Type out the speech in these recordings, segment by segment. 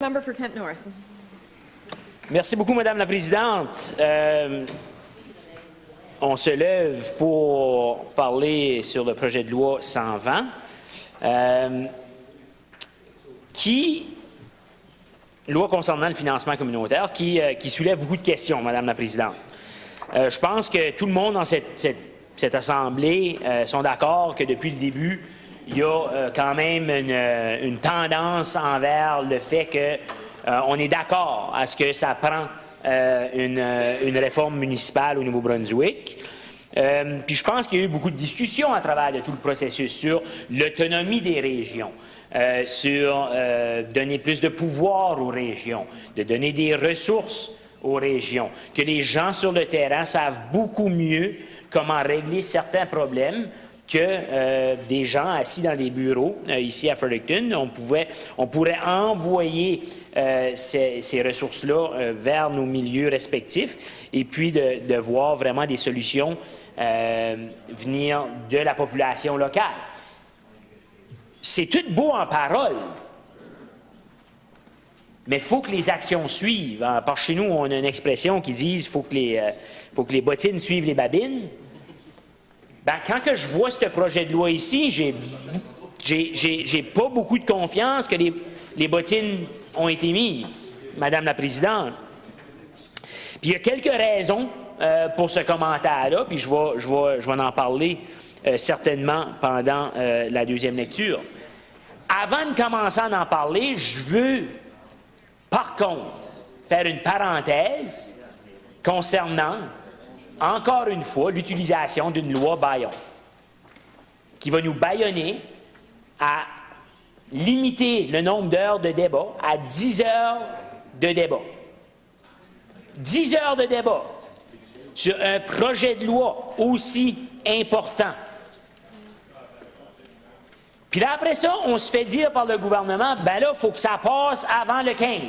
Member for Kent North. Merci beaucoup, Madame la Présidente. On se lève pour parler sur le projet de loi 120, loi concernant le financement communautaire, qui soulève beaucoup de questions, Madame la Présidente. Je pense que tout le monde dans cette Assemblée sont d'accord que depuis le début, il y a quand même une tendance envers le fait qu'on est d'accord à ce que ça prend une réforme municipale au Nouveau-Brunswick. Puis je pense qu'il y a eu beaucoup de discussions à travers de tout le processus sur l'autonomie des régions, sur donner plus de pouvoir aux régions, de donner des ressources aux régions, que les gens sur le terrain savent beaucoup mieux comment régler certains problèmes que des gens assis dans des bureaux ici à Fredericton. On pourrait envoyer ces ressources-là vers nos milieux respectifs et puis de voir vraiment des solutions venir de la population locale. C'est tout beau en parole, mais il faut que les actions suivent. Par chez nous, on a une expression qui dit qu'il faut que les bottines suivent les babines. Ben, quand que je vois ce projet de loi ici, j'ai pas beaucoup de confiance que les bottines ont été mises, Madame la Présidente. Puis il y a quelques raisons pour ce commentaire-là, puis je vais en parler certainement pendant la deuxième lecture. Avant de commencer à en parler, je veux, par contre, faire une parenthèse concernant encore une fois, l'utilisation d'une loi bâillon qui va nous bâillonner à limiter le nombre d'heures de débat à 10 heures de débat. 10 heures de débat sur un projet de loi aussi important. Puis là, après ça, on se fait dire par le gouvernement, ben là, il faut que ça passe avant le 15.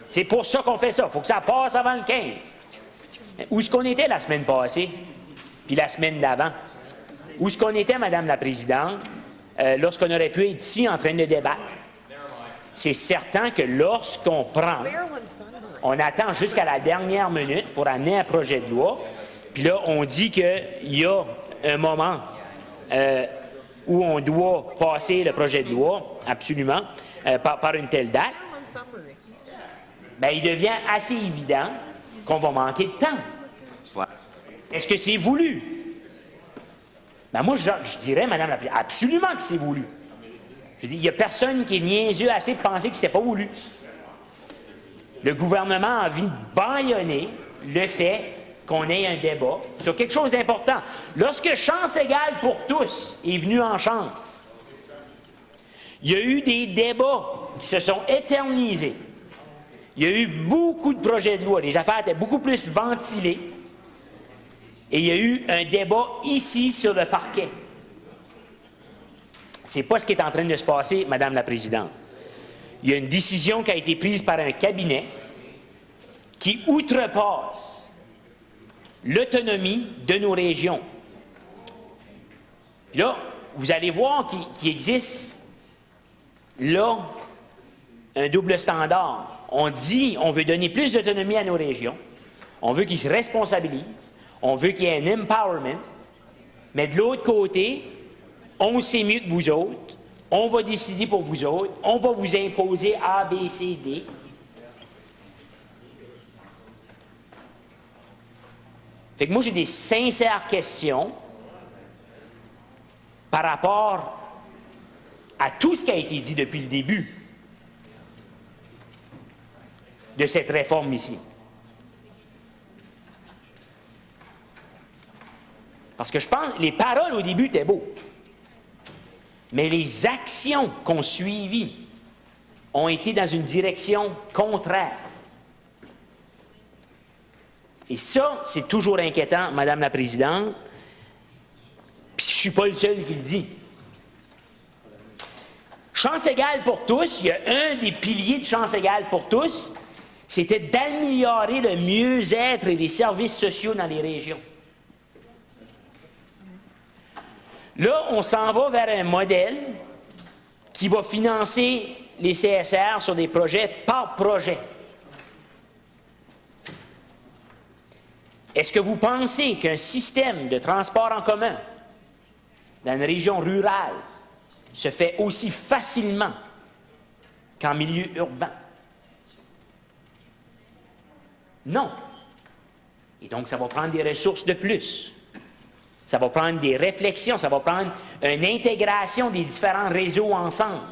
C'est pour ça qu'on fait ça, il faut que ça passe avant le 15. Où est-ce qu'on était la semaine passée, puis la semaine d'avant? Où est-ce qu'on était, Madame la Présidente, lorsqu'on aurait pu être ici en train de débattre? C'est certain que lorsqu'on prend, on attend jusqu'à la dernière minute pour amener un projet de loi, puis là, on dit qu'il y a un moment où on doit passer le projet de loi, absolument, par une telle date. Bien, il devient assez évident qu'on va manquer de temps. Est-ce que c'est voulu? Ben moi, je dirais, Madame la Présidente, absolument que c'est voulu. Je dis, il n'y a personne qui est niaiseux assez de penser que ce n'était pas voulu. Le gouvernement a envie de bâillonner le fait qu'on ait un débat sur quelque chose d'important. Lorsque Chance égale pour tous est venu en Chambre, il y a eu des débats qui se sont éternisés. Il y a eu beaucoup de projets de loi, les affaires étaient beaucoup plus ventilées, et il y a eu un débat ici sur le parquet. Ce n'est pas ce qui est en train de se passer, Madame la Présidente. Il y a une décision qui a été prise par un cabinet qui outrepasse l'autonomie de nos régions. Puis là, vous allez voir qu'il existe là un double standard. On dit on veut donner plus d'autonomie à nos régions, on veut qu'ils se responsabilisent, on veut qu'il y ait un empowerment, mais de l'autre côté, on sait mieux que vous autres, on va décider pour vous autres, on va vous imposer A, B, C, D. Fait que moi, j'ai des sincères questions par rapport à tout ce qui a été dit depuis le début de cette réforme ici. Parce que je pense que les paroles au début étaient beaux, mais les actions qu'on suivies ont été dans une direction contraire. Et ça, c'est toujours inquiétant, Madame la Présidente, puis je ne suis pas le seul qui le dit. Chance égale pour tous, il y a un des piliers de Chance égale pour tous, c'était d'améliorer le mieux-être et les services sociaux dans les régions. Là, on s'en va vers un modèle qui va financer les CSR sur des projets par projet. Est-ce que vous pensez qu'un système de transport en commun dans une région rurale se fait aussi facilement qu'en milieu urbain? Non. Et donc, ça va prendre des ressources de plus. Ça va prendre des réflexions, ça va prendre une intégration des différents réseaux ensemble.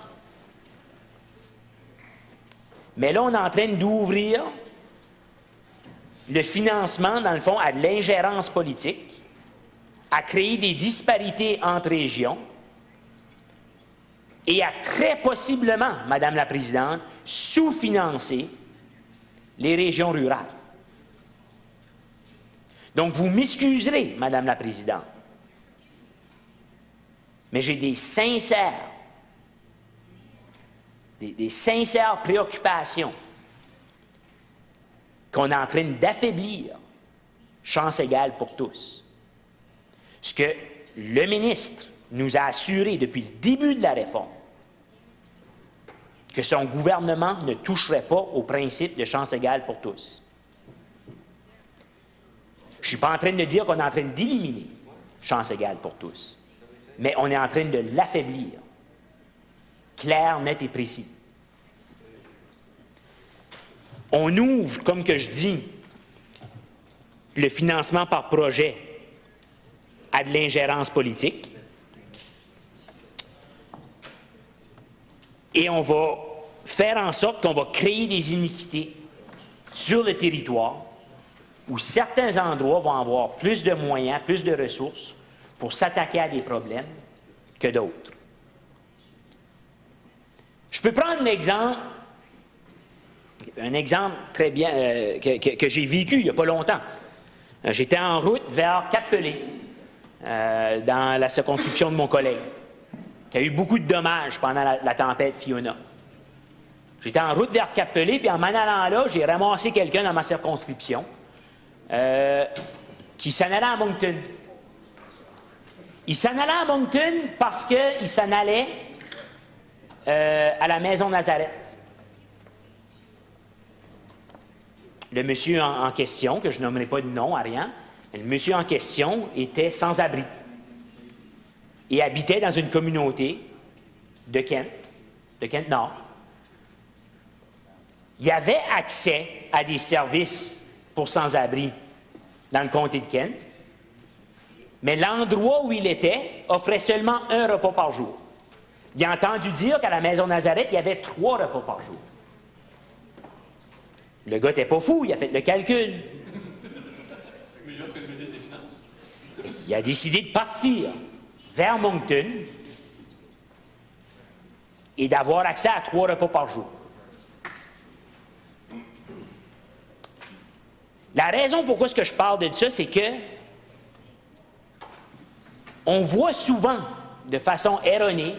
Mais là, on est en train d'ouvrir le financement, dans le fond, à de l'ingérence politique, à créer des disparités entre régions et à très possiblement, Madame la Présidente, sous-financer les régions rurales. Donc, vous m'excuserez, Madame la Présidente, mais j'ai des sincères préoccupations qu'on est en train d'affaiblir chance égale pour tous. Ce que le ministre nous a assuré depuis le début de la réforme, que son gouvernement ne toucherait pas au principe de chance égale pour tous. Je ne suis pas en train de dire qu'on est en train d'éliminer chance égale pour tous, mais on est en train de l'affaiblir. Clair, net et précis. On ouvre, comme que je dis, le financement par projet à de l'ingérence politique. Et on va faire en sorte qu'on va créer des iniquités sur le territoire où certains endroits vont avoir plus de moyens, plus de ressources pour s'attaquer à des problèmes que d'autres. Je peux prendre un exemple très bien que j'ai vécu il n'y a pas longtemps. J'étais en route vers Cap-Pelé, dans la circonscription de mon collègue, qui a eu beaucoup de dommages pendant la tempête Fiona. J'étais en route vers Cap-Pelé, puis en m'en allant là, j'ai ramassé quelqu'un dans ma circonscription qui s'en allait à Moncton. Il s'en allait à Moncton parce qu'il s'en allait à la Maison Nazareth. Le monsieur en question, que je nommerai pas de nom à rien, le monsieur en question était sans abri et habitait dans une communauté de Kent Nord. Il y avait accès à des services pour sans-abri dans le comté de Kent, mais l'endroit où il était offrait seulement un repas par jour. Il a entendu dire qu'à la Maison Nazareth, il y avait 3 repas par jour. Le gars n'était pas fou, il a fait le calcul. Il a décidé de partir vers Moncton et d'avoir accès à 3 repas par jour. La raison pourquoi est-ce que je parle de ça, c'est que on voit souvent, de façon erronée,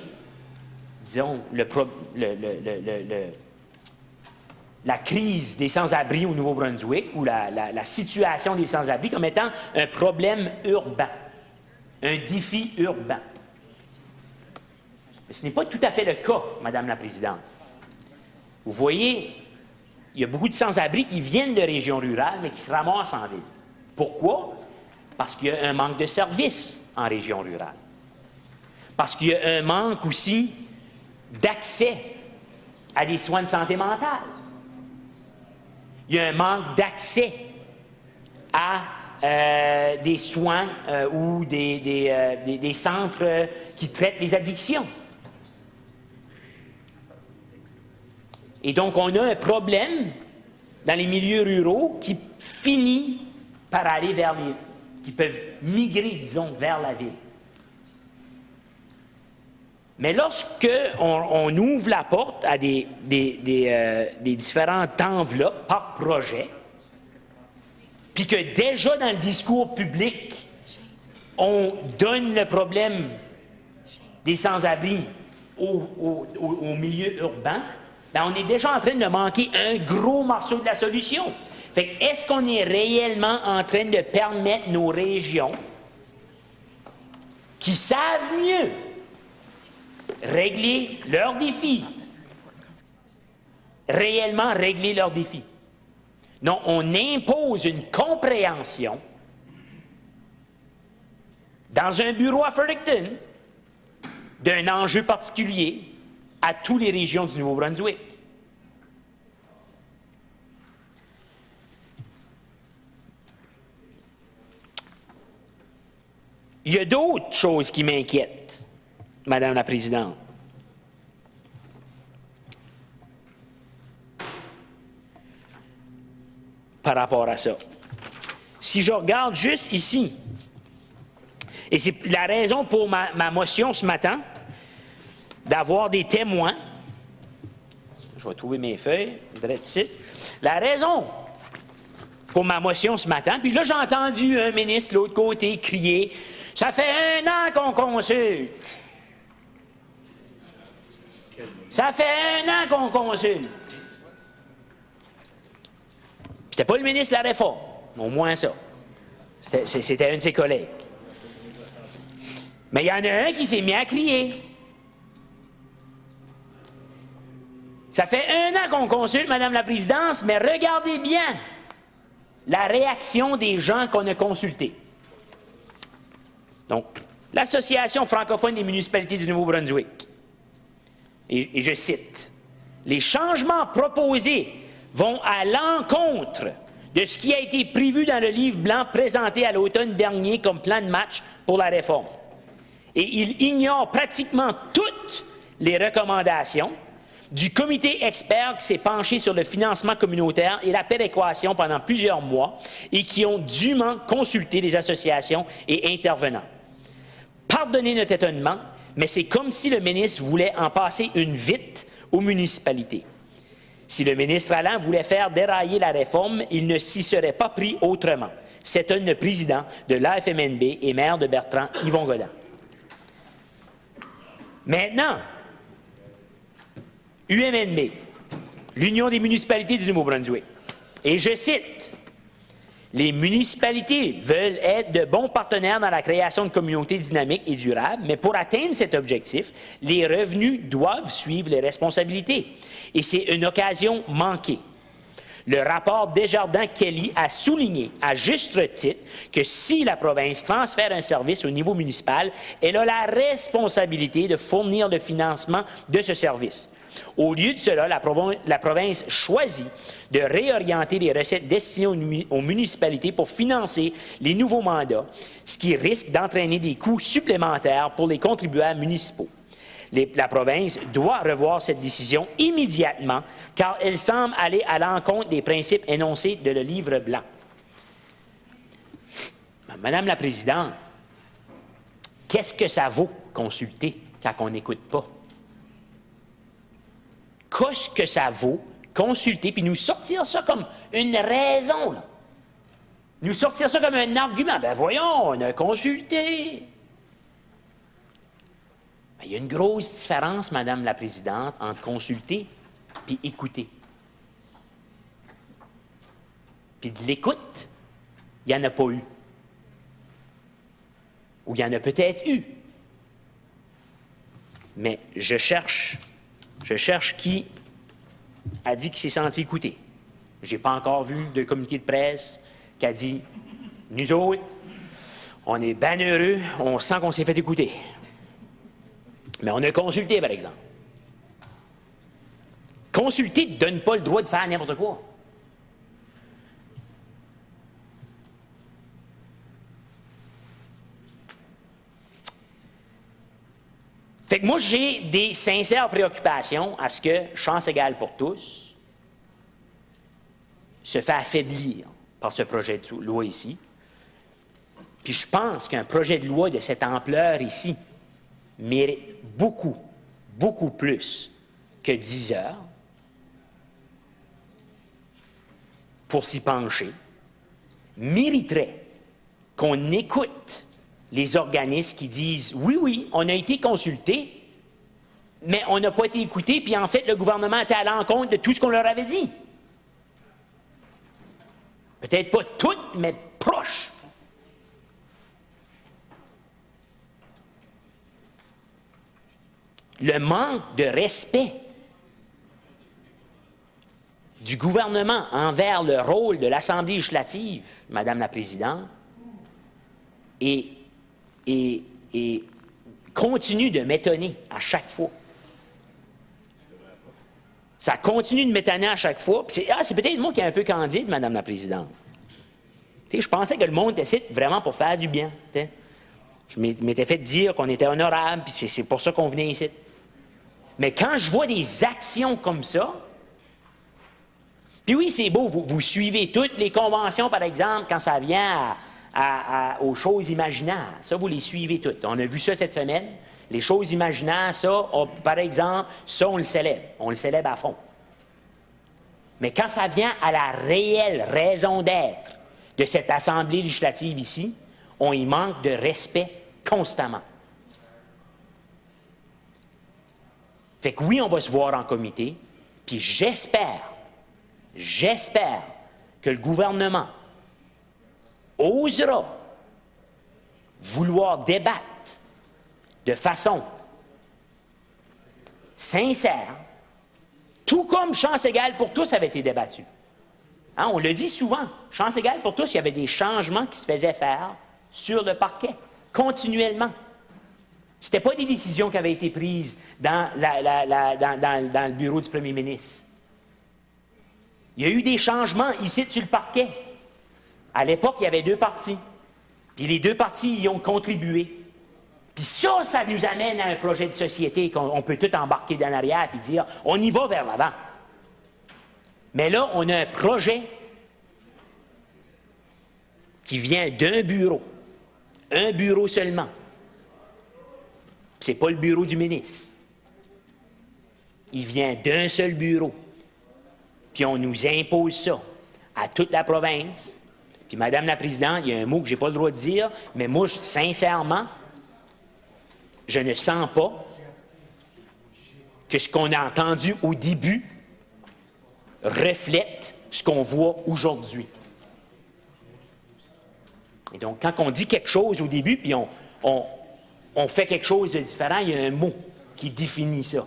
disons, la crise des sans-abri au Nouveau-Brunswick ou la situation des sans-abri comme étant un problème urbain, un défi urbain. Mais ce n'est pas tout à fait le cas, Madame la Présidente. Vous voyez, il y a beaucoup de sans-abri qui viennent de régions rurales, mais qui se ramassent en ville. Pourquoi? Parce qu'il y a un manque de services en région rurale. Parce qu'il y a un manque aussi d'accès à des soins de santé mentale. Il y a un manque d'accès à des soins ou des centres qui traitent les addictions. Et donc, on a un problème dans les milieux ruraux qui finit par aller qui peuvent migrer, disons, vers la ville. Mais lorsque on ouvre la porte à des différentes enveloppes par projet, puis que déjà dans le discours public, on donne le problème des sans-abri au milieu urbain, bien, on est déjà en train de manquer un gros morceau de la solution. Fait que, est-ce qu'on est réellement en train de permettre nos régions qui savent mieux régler leurs défis réellement régler leurs défis. Non, on impose une compréhension dans un bureau à Fredericton d'un enjeu particulier à toutes les régions du Nouveau-Brunswick. Il y a d'autres choses qui m'inquiètent, Madame la Présidente. Par rapport à ça. Si je regarde juste ici, et c'est la raison pour ma motion ce matin, d'avoir des témoins. Je vais trouver mes feuilles, ici. La raison pour ma motion ce matin, puis là j'ai entendu un ministre de l'autre côté crier « Ça fait 1 an qu'on consulte! Ça fait 1 an qu'on consulte! » C'était pas le ministre de la Réforme, au moins ça. C'était un de ses collègues. Mais il y en a un qui s'est mis à crier. Ça fait 1 an qu'on consulte, Madame la Présidente, mais regardez bien la réaction des gens qu'on a consultés. Donc, l'Association francophone des municipalités du Nouveau-Brunswick, et je cite, « Les changements proposés vont à l'encontre de ce qui a été prévu dans le livre blanc présenté à l'automne dernier comme plan de match pour la réforme. Et il ignore pratiquement toutes les recommandations du comité expert qui s'est penché sur le financement communautaire et la péréquation pendant plusieurs mois et qui ont dûment consulté les associations et intervenants. Pardonnez notre étonnement, mais c'est comme si le ministre voulait en passer une vite aux municipalités. Si le ministre Allan voulait faire dérailler la réforme, il ne s'y serait pas pris autrement. C'est le président de l'AFMNB et maire de Bertrand, Yvon Godin. Maintenant, UMNB, l'Union des municipalités du Nouveau-Brunswick, et je cite, « Les municipalités veulent être de bons partenaires dans la création de communautés dynamiques et durables, mais pour atteindre cet objectif, les revenus doivent suivre les responsabilités. Et c'est une occasion manquée. » Le rapport Desjardins-Kelly a souligné, à juste titre, que si la province transfère un service au niveau municipal, elle a la responsabilité de fournir le financement de ce service. Au lieu de cela, la province choisit de réorienter les recettes destinées aux municipalités pour financer les nouveaux mandats, ce qui risque d'entraîner des coûts supplémentaires pour les contribuables municipaux. La province doit revoir cette décision immédiatement, car elle semble aller à l'encontre des principes énoncés dans le livre blanc. Madame la Présidente, qu'est-ce que ça vaut consulter quand on n'écoute pas? Qu'est-ce que ça vaut consulter, puis nous sortir ça comme une raison, là. Nous sortir ça comme un argument. Ben voyons, on a consulté. Ben, il y a une grosse différence, Madame la Présidente, entre consulter puis écouter. Puis de l'écoute, il n'y en a pas eu. Ou il y en a peut-être eu. Mais je cherche qui a dit qu'il s'est senti écouté. Je n'ai pas encore vu de communiqué de presse qui a dit « Nous autres, on est bien heureux, on sent qu'on s'est fait écouter. » Mais on a consulté, par exemple. Consulter ne donne pas le droit de faire n'importe quoi. Fait que moi, j'ai des sincères préoccupations à ce que Chance égale pour tous se fait affaiblir par ce projet de loi ici. Puis je pense qu'un projet de loi de cette ampleur ici mérite beaucoup, beaucoup plus que 10 heures pour s'y pencher, mériterait qu'on écoute les organismes qui disent « Oui, oui, on a été consultés, mais on n'a pas été écoutés, puis en fait, le gouvernement était à l'encontre de tout ce qu'on leur avait dit. » Peut-être pas toutes, mais proches. Le manque de respect du gouvernement envers le rôle de l'Assemblée législative, Madame la Présidente, et continue de m'étonner à chaque fois. Ça continue de m'étonner à chaque fois. C'est peut-être moi qui est un peu candide, Madame la Présidente. Je pensais que le monde était ici vraiment pour faire du bien. T'sais. Je m'étais fait dire qu'on était honorable, puis c'est pour ça qu'on venait ici. Mais quand je vois des actions comme ça, puis oui, c'est beau, vous suivez toutes les conventions, par exemple, quand ça vient aux choses imaginaires. Ça, vous les suivez toutes. On a vu ça cette semaine. Les choses imaginaires, ça, par exemple, ça, on le célèbre. On le célèbre à fond. Mais quand ça vient à la réelle raison d'être de cette Assemblée législative ici, on y manque de respect constamment. Fait que oui, on va se voir en comité, puis j'espère que le gouvernement osera vouloir débattre de façon sincère, tout comme chance égale pour tous avait été débattu. Hein, on le dit souvent, chance égale pour tous, il y avait des changements qui se faisaient faire sur le parquet, continuellement. Ce n'étaient pas des décisions qui avaient été prises dans le bureau du premier ministre. Il y a eu des changements ici sur le parquet. À l'époque, il y avait deux partis. Puis les deux partis y ont contribué. Puis ça nous amène à un projet de société qu'on peut tout embarquer dans l'arrière et dire, on y va vers l'avant. Mais là, on a un projet qui vient d'un bureau. Un bureau seulement. Ce n'est pas le bureau du ministre. Il vient d'un seul bureau. Puis on nous impose ça à toute la province. Puis Madame la Présidente, il y a un mot que je n'ai pas le droit de dire, mais moi, sincèrement, je ne sens pas que ce qu'on a entendu au début reflète ce qu'on voit aujourd'hui. Et donc, quand on dit quelque chose au début, puis on fait quelque chose de différent, il y a un mot qui définit ça.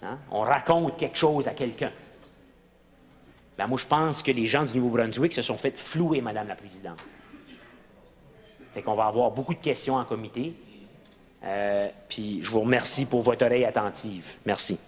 Hein? On raconte quelque chose à quelqu'un. Ben, moi, je pense que les gens du Nouveau-Brunswick se sont fait flouer, Madame la Présidente. Fait qu'on va avoir beaucoup de questions en comité. Puis je vous remercie pour votre oreille attentive. Merci.